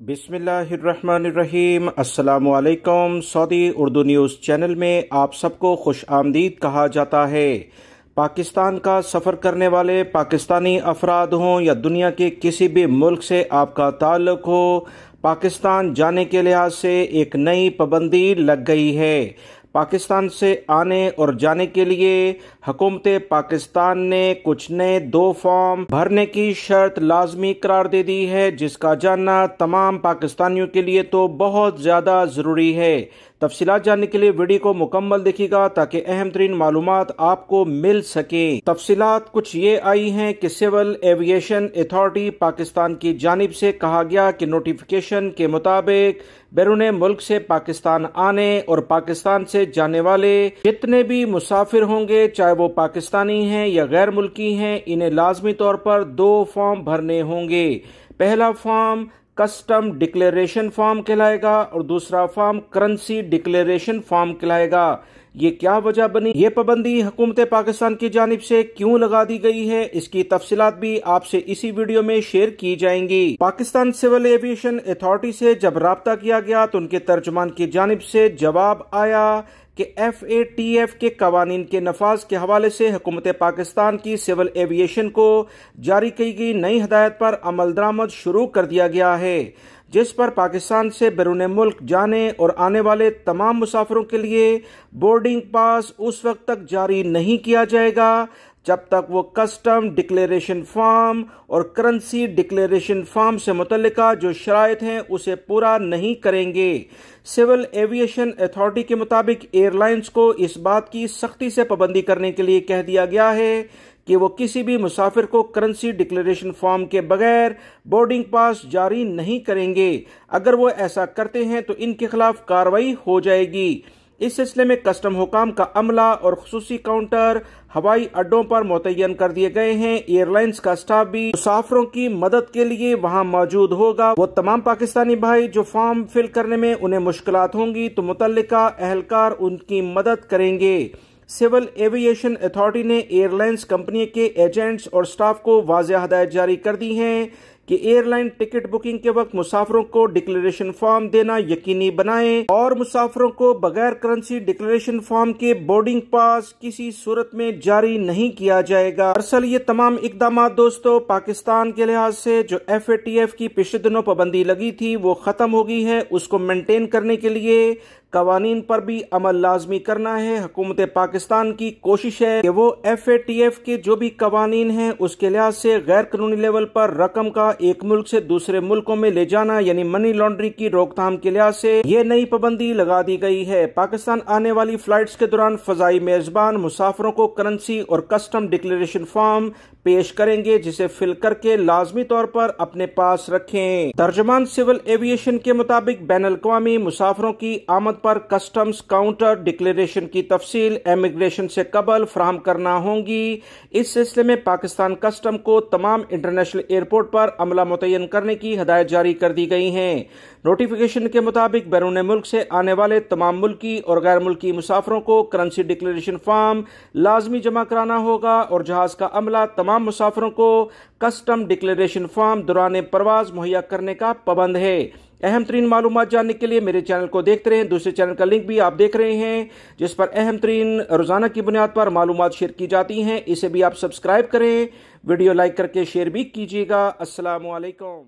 बिस्मिल्लाहिर्रहमानिर्रहीम। अस्सलामु अलैकुम। सऊदी उर्दू न्यूज़ चैनल में आप सबको खुश आमदीद कहा जाता है। पाकिस्तान का सफ़र करने वाले पाकिस्तानी अफराद हों या दुनिया के किसी भी मुल्क से आपका ताल्लुक़ हो, पाकिस्तान जाने के लिहाज से एक नई पाबंदी लग गई है। पाकिस्तान से आने और जाने के लिए हुकूमत पाकिस्तान ने कुछ नए 2 फॉर्म भरने की शर्त लाजमी करार दे दी है, जिसका जानना तमाम पाकिस्तानियों के लिए तो बहुत ज़्यादा ज़रूरी है। तफसीलात जानने के लिए वीडियो को मुकम्मल देखिएगा ताकि अहम तरीन मालूमात आपको मिल सके। तफसीलात कुछ ये आई हैं कि सिविल एविएशन अथॉरिटी पाकिस्तान की जानिब से कहा गया कि नोटिफिकेशन के मुताबिक बैरून मुल्क से पाकिस्तान आने और पाकिस्तान से जाने वाले जितने भी मुसाफिर होंगे, चाहे वो पाकिस्तानी हैं या गैर मुल्की हैं, इन्हें लाजमी तौर पर 2 फॉर्म भरने होंगे। पहला फॉर्म कस्टम डिक्लेरेशन फॉर्म कहलाएगा और दूसरा फॉर्म करेंसी डिक्लेरेशन फॉर्म कहलाएगा। ये क्या वजह बनी, ये पाबंदी हुकूमत पाकिस्तान की जानिब से क्यों लगा दी गई है, इसकी तफसीलात भी आपसे इसी वीडियो में शेयर की जाएंगी। पाकिस्तान सिविल एविएशन अथॉरिटी से जब राब्ता किया गया तो उनके तर्जुमान की जानिब से जवाब आया कि FATF के कवानीन के नफाज के हवाले से हुकूमत पाकिस्तान की सिविल एविएशन को जारी की गई नई हदायत पर अमल दरामद शुरू कर दिया गया है, जिस पर पाकिस्तान से बैरून मुल्क जाने और आने वाले तमाम मुसाफिरों के लिए बोर्डिंग पास उस वक्त तक जारी नहीं किया जाएगा जब तक वो कस्टम डिक्लेरेशन फॉर्म और करेंसी डिक्लेरेशन फॉर्म से मुतल्लिका जो शराइत हैं उसे पूरा नहीं करेंगे। सिविल एविएशन अथॉरिटी के मुताबिक एयरलाइंस को इस बात की सख्ती से पाबंदी करने के लिए कह दिया गया है कि वो किसी भी मुसाफिर को करेंसी डिक्लेरेशन फॉर्म के बगैर बोर्डिंग पास जारी नहीं करेंगे। अगर वो ऐसा करते हैं तो इनके खिलाफ कार्रवाई हो जाएगी। इस सिलसिले में कस्टम हुकाम का अमला और खुसूसी काउंटर हवाई अड्डों पर मुतय्यन कर दिए गए हैं। एयरलाइंस का स्टाफ भी मुसाफिरों की मदद के लिए वहां मौजूद होगा। वो तमाम पाकिस्तानी भाई जो फॉर्म फिल करने में उन्हें मुश्किलात होंगी तो मुतल्लिका एहलकार उनकी मदद करेंगे। सिविल एविएशन अथॉरिटी ने एयरलाइंस कंपनी के एजेंट्स और स्टाफ को वाज़ेह हदायत जारी कर दी हैं कि एयरलाइन टिकट बुकिंग के वक्त मुसाफिरों को डिक्लेरेशन फॉर्म देना यकीनी बनाएं और मुसाफिरों को बगैर करेंसी डिक्लेरेशन फॉर्म के बोर्डिंग पास किसी सूरत में जारी नहीं किया जाएगा। दरअसल ये तमाम इकदाम दोस्तों पाकिस्तान के लिहाज से जो FATF की पिछले दिनों पाबंदी लगी थी वो खत्म हो गई है। उसको मेंटेन करने के लिए कवानीन पर भी अमल लाजमी करना है। हुकूमत पाकिस्तान की कोशिश है कि वो FATF के जो भी कवानीन हैं उसके लिहाज से गैर कानूनी लेवल पर रकम का एक मुल्क से दूसरे मुल्कों में ले जाना यानी मनी लॉन्ड्रिंग की रोकथाम के लिहाज से ये नई पाबंदी लगा दी गई है। पाकिस्तान आने वाली फ्लाइट्स के दौरान फजाई मेजबान मुसाफिरों को करेंसी और कस्टम डिक्लेरेशन फॉर्म पेश करेंगे, जिसे फिल करके लाजमी तौर पर अपने पास रखें। तर्जुमान सिविल एविएशन के मुताबिक बैन अल-अक़वामी मुसाफिरों की आमद पर कस्टम्स काउंटर डिक्लेरेशन की तफसील इमिग्रेशन से कबल फराहम करना होंगी। इस सिलसिले में पाकिस्तान कस्टम को तमाम इंटरनेशनल एयरपोर्ट पर अमला मुतय्यन करने की हदायत जारी कर दी गई है। नोटिफिकेशन के मुताबिक बैरून मुल्क से आने वाले तमाम मुल्की और गैर मुल्की मुसाफिरों को करेंसी डिक्लेरेशन फॉर्म लाजमी जमा कराना होगा और जहाज का अमला तमाम मुसाफिरों को कस्टम डिक्लेरेशन फॉर्म दौरान परवाज मुहैया करने का पाबंद है। अहम तरीन मालूमात जानने के लिए मेरे चैनल को देखते रहें। दूसरे चैनल का लिंक भी आप देख रहे हैं जिस पर अहम तरीन रोजाना की बुनियाद पर मालूमात शेयर की जाती हैं। इसे भी आप सब्सक्राइब करें, वीडियो लाइक करके शेयर भी कीजिएगा। अस्सलामु अलैकुम।